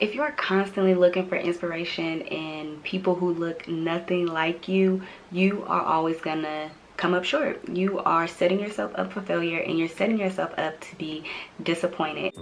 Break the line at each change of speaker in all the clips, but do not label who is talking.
If you're constantly looking for inspiration in people who look nothing like you, you are always gonna come up short. You are setting yourself up for failure, and you're setting yourself up to be disappointed.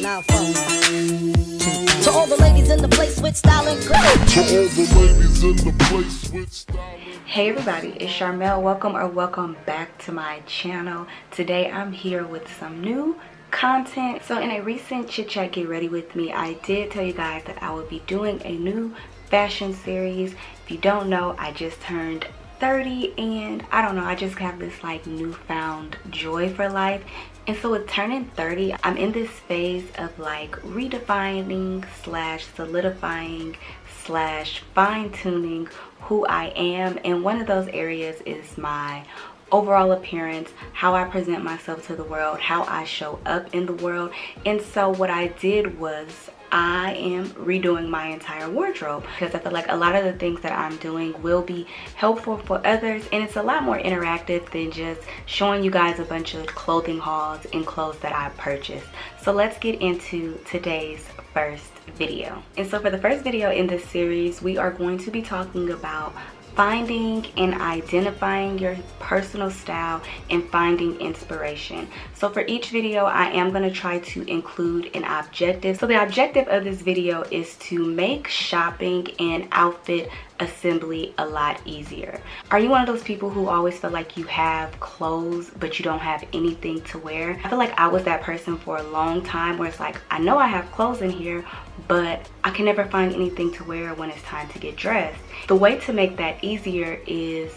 Now, to all the ladies in the place with style and grace. To all the ladies in the place with style and grace.
Hey everybody, it's Sharmel. Welcome back to my channel. Today I'm here with some new content. So in a recent chit chat get ready with me, I did tell you guys that I would be doing a new fashion series. If you don't know, I just turned 30 and I don't know, I just have this like newfound joy for life. And so with turning 30, I'm in this phase of like redefining slash solidifying slash fine-tuning who I am, and one of those areas is my overall appearance, how I present myself to the world, how I show up in the world. And so what I did was I am redoing my entire wardrobe, because I feel like a lot of the things that I'm doing will be helpful for others, and it's a lot more interactive than just showing you guys a bunch of clothing hauls and clothes that I purchased. So let's get into today's first video. And so for the first video in this series, we are going to be talking about finding and identifying your personal style and finding inspiration. So for each video, I am going to try to include an objective. So the objective of this video is to make shopping and outfit assembly a lot easier. Are you one of those people who always feel like you have clothes but you don't have anything to wear? I feel like I was that person for a long time, where it's like, I know I have clothes in here, but I can never find anything to wear when it's time to get dressed. The way to make that easier is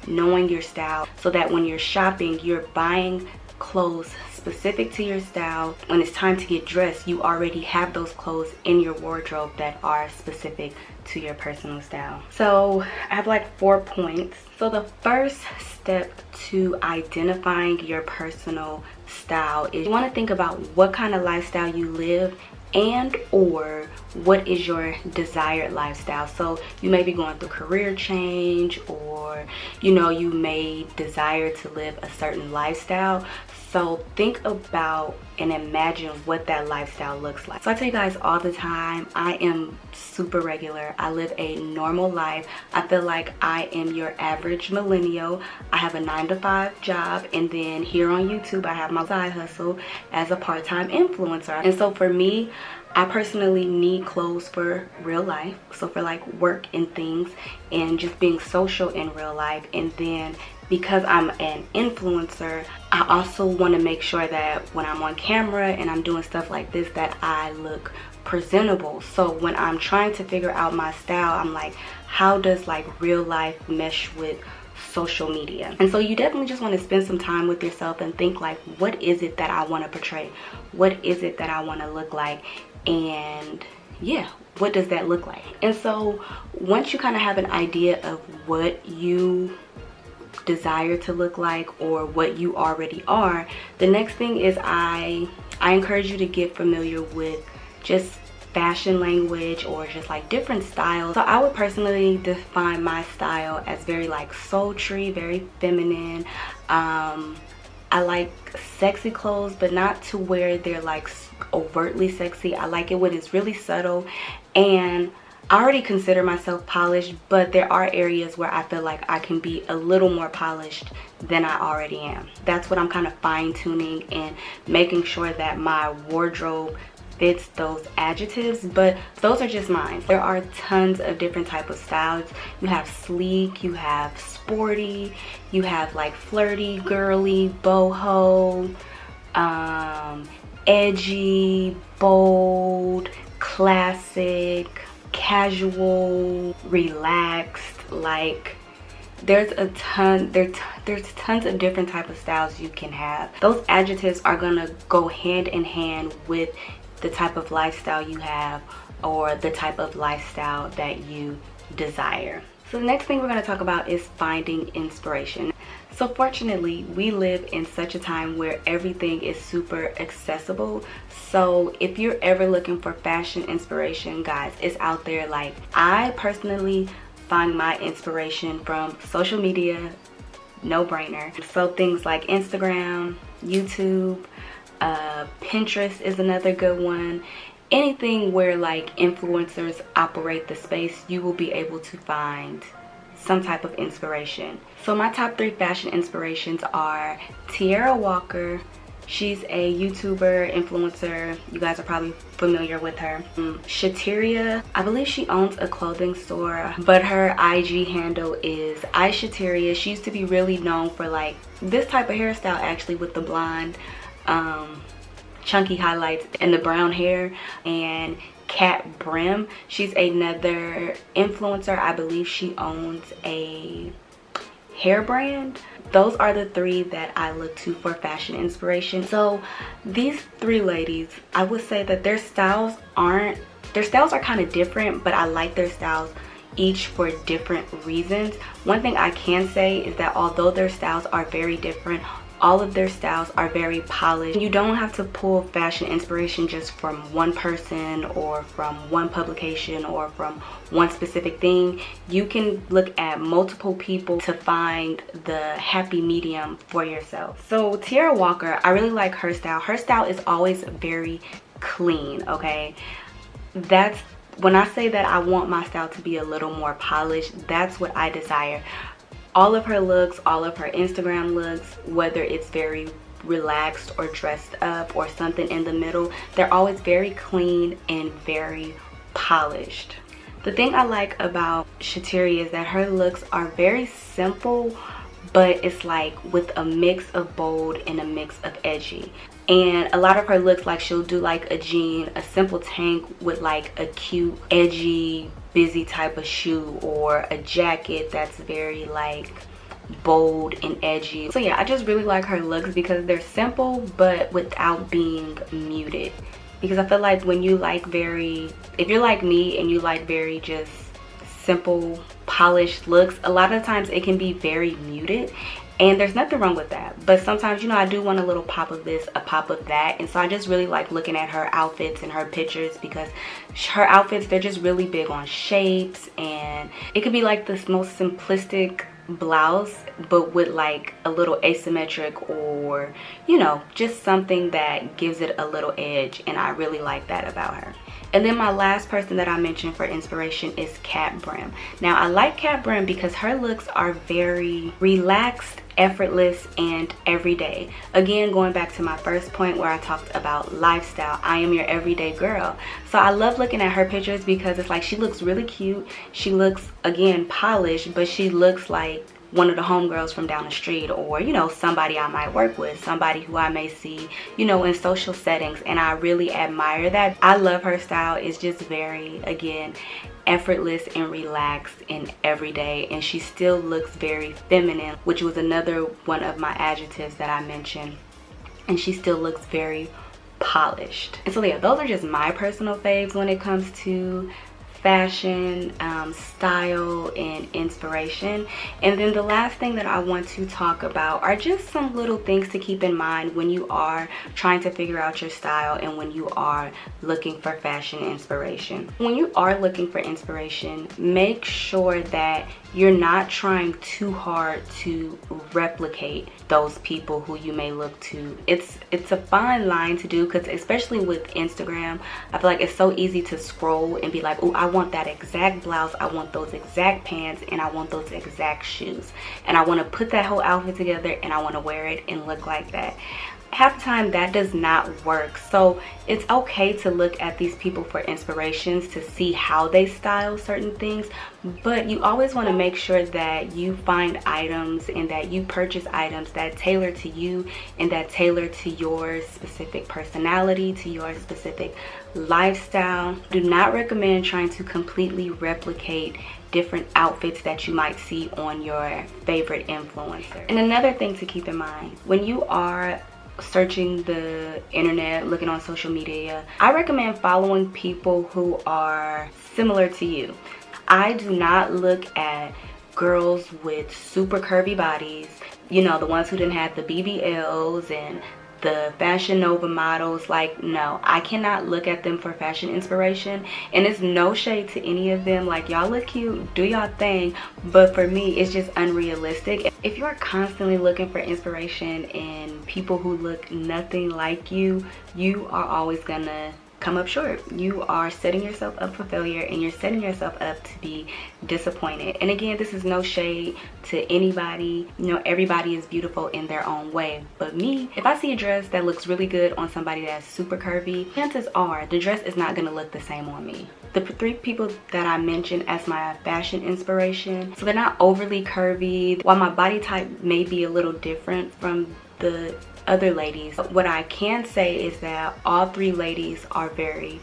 knowing your style, so that when you're shopping, you're buying clothes specific to your style. When it's time to get dressed, you already have those clothes in your wardrobe that are specific to your personal style. So I have like 4 points. So the first step to identifying your personal style is you want to think about what kind of lifestyle you live, and or what is your desired lifestyle. So you may be going through career change, or you know, you may desire to live a certain lifestyle. So think about and imagine what that lifestyle looks like. So I tell you guys all the time, I am super regular. I live a normal life. I feel like I am your average millennial. I have a 9-to-5 job, and then here on YouTube I have my side hustle as a part-time influencer. And so for me, I personally need clothes for real life, so for like work and things, and just being social in real life. And then because I'm an influencer, I also want to make sure that when I'm on camera and I'm doing stuff like this, that I look presentable. So when I'm trying to figure out my style, I'm like, how does like real life mesh with social media? And so you definitely just want to spend some time with yourself and think like, what is it that I want to portray? What is it that I want to look like? And yeah, what does that look like? And so once you kind of have an idea of what you desire to look like, or what you already are, the next thing is I encourage you to get familiar with just fashion language, or just like different styles. So I would personally define my style as very like sultry, very feminine. I like sexy clothes, but not to where they're like overtly sexy. I like it when it's really subtle, and I already consider myself polished, but there are areas where I feel like I can be a little more polished than I already am. That's what I'm kind of fine-tuning and making sure that my wardrobe fits those adjectives, but those are just mine. There are tons of different types of styles. You have sleek, you have sporty, you have like flirty, girly, boho, edgy, bold, classic, casual, relaxed. Like there's tons of different type of styles you can have. Those adjectives are gonna go hand in hand with the type of lifestyle you have, or the type of lifestyle that you desire. So the next thing we're going to talk about is finding inspiration. So fortunately, we live in such a time where everything is super accessible. So if you're ever looking for fashion inspiration, guys, it's out there. Like, I personally find my inspiration from social media, no brainer. So things like Instagram, YouTube, Pinterest is another good one. anything where like influencers operate the space, you will be able to find some type of inspiration. So my top 3 fashion inspirations are Tiara Walker. She's a YouTuber, influencer. You guys are probably familiar with her. Shateria, I believe she owns a clothing store, but her IG handle is iShateria. She used to be really known for like this type of hairstyle, actually, with the blonde, chunky highlights and the brown hair. And Cat Brim, she's another influencer. I believe she owns a hair brand. Those are the 3 that I look to for fashion inspiration. So these 3 ladies, I would say that their styles are kind of different, but I like their styles each for different reasons. One thing I can say is that although their styles are very different, all of their styles are very polished. You don't have to pull fashion inspiration just from one person or from one publication or from one specific thing. You can look at multiple people to find the happy medium for yourself. So Tiara Walker, I really like her style. Her style is always very clean, okay? That's when I say that I want my style to be a little more polished, that's what I desire. All of her looks, all of her Instagram looks, whether it's very relaxed or dressed up or something in the middle, they're always very clean and very polished. The thing I like about Shateria is that her looks are very simple, but it's like with a mix of bold and a mix of edgy. And a lot of her looks, like she'll do like a jean, a simple tank with like a cute, edgy, busy type of shoe, or a jacket that's very like bold and edgy. So yeah, I just really like her looks because they're simple but without being muted. Because I feel like when you like if you're like me and you like very just simple, polished looks, a lot of times it can be very muted. And there's nothing wrong with that, but sometimes, you know, I do want a little pop of this, a pop of that. And so I just really like looking at her outfits and her pictures, because her outfits, they're just really big on shapes, and it could be like this most simplistic blouse but with like a little asymmetric, or you know, just something that gives it a little edge, and I really like that about her. And then my last person that I mentioned for inspiration is Cat Brim. Now I like Cat Brim because her looks are very relaxed, effortless, and everyday. Again, going back to my first point where I talked about lifestyle, I am your everyday girl. So I love looking at her pictures because it's like she looks really cute. She looks, again, polished, but she looks like one of the homegirls from down the street, or you know, somebody I might work with, somebody who I may see, you know, in social settings, and I really admire that. I love her style. It's just very, again, effortless and relaxed and everyday, and she still looks very feminine, which was another one of my adjectives that I mentioned, and she still looks very polished. And so yeah, those are just my personal faves when it comes to fashion, style, and inspiration. And then the last thing that I want to talk about are just some little things to keep in mind when you are trying to figure out your style and when you are looking for fashion inspiration. When you are looking for inspiration, make sure that you're not trying too hard to replicate those people who you may look to. It's a fine line to do, because especially with Instagram, I feel like it's so easy to scroll and be like, oh, I want that exact blouse, I want those exact pants, and I want those exact shoes, and I want to put that whole outfit together and I want to wear it and look like that. Half the time that does not work. So it's okay to look at these people for inspirations to see how they style certain things, but you always want to make sure that you find items and that you purchase items that tailor to you and that tailor to your specific personality, to your specific lifestyle. Do not recommend trying to completely replicate different outfits that you might see on your favorite influencer. And another thing to keep in mind, when you are searching the internet, looking on social media, I recommend following people who are similar to you. I do not look at girls with super curvy bodies, you know, the ones who didn't have the BBLs and the Fashion Nova models. Like, no, I cannot look at them for fashion inspiration, and it's no shade to any of them. Like, y'all look cute, do y'all thing, but for me it's just unrealistic. If you're constantly looking for inspiration in people who look nothing like you, you are always gonna come up short. You are setting yourself up for failure, and you're setting yourself up to be disappointed. And again, this is no shade to anybody. You know, everybody is beautiful in their own way. But me, if I see a dress that looks really good on somebody that's super curvy, chances are the dress is not gonna look the same on me. The 3 people that I mentioned as my fashion inspiration, so they're not overly curvy. While my body type may be a little different from the other ladies, what I can say is that all 3 ladies are very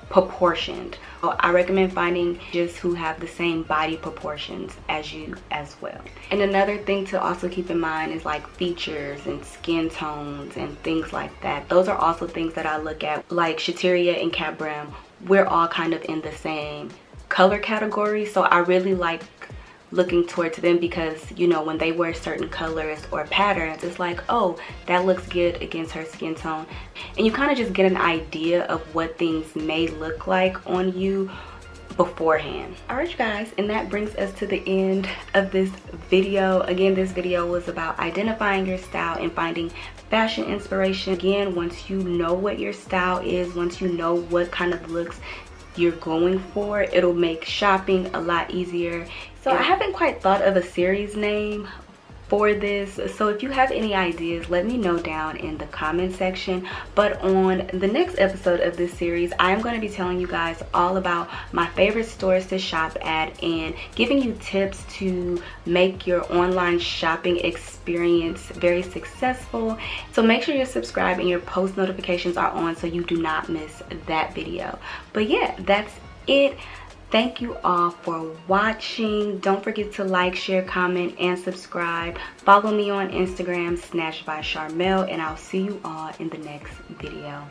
proportioned. So I recommend finding just who have the same body proportions as you as well. And another thing to also keep in mind is like features and skin tones and things like that. Those are also things that I look at. Like Shateria and Cat Bram, we're all kind of in the same color category, so I really like looking towards them, because you know, when they wear certain colors or patterns, it's like, oh, that looks good against her skin tone, and you kind of just get an idea of what things may look like on you beforehand. All right, you guys, and that brings us to the end of this video. Again, this video was about identifying your style and finding fashion inspiration. Again, once you know what your style is, once you know what kind of looks you're going for, it'll make shopping a lot easier. So I haven't quite thought of a series name for this, so if you have any ideas, let me know down in the comment section. But on the next episode of this series, I am going to be telling you guys all about my favorite stores to shop at and giving you tips to make your online shopping experience very successful. So make sure you're subscribed and your post notifications are on so you do not miss that video. But yeah, that's it. Thank you all for watching. Don't forget to like, share, comment, and subscribe. Follow me on Instagram, Snatched by Sharmel, and I'll see you all in the next video.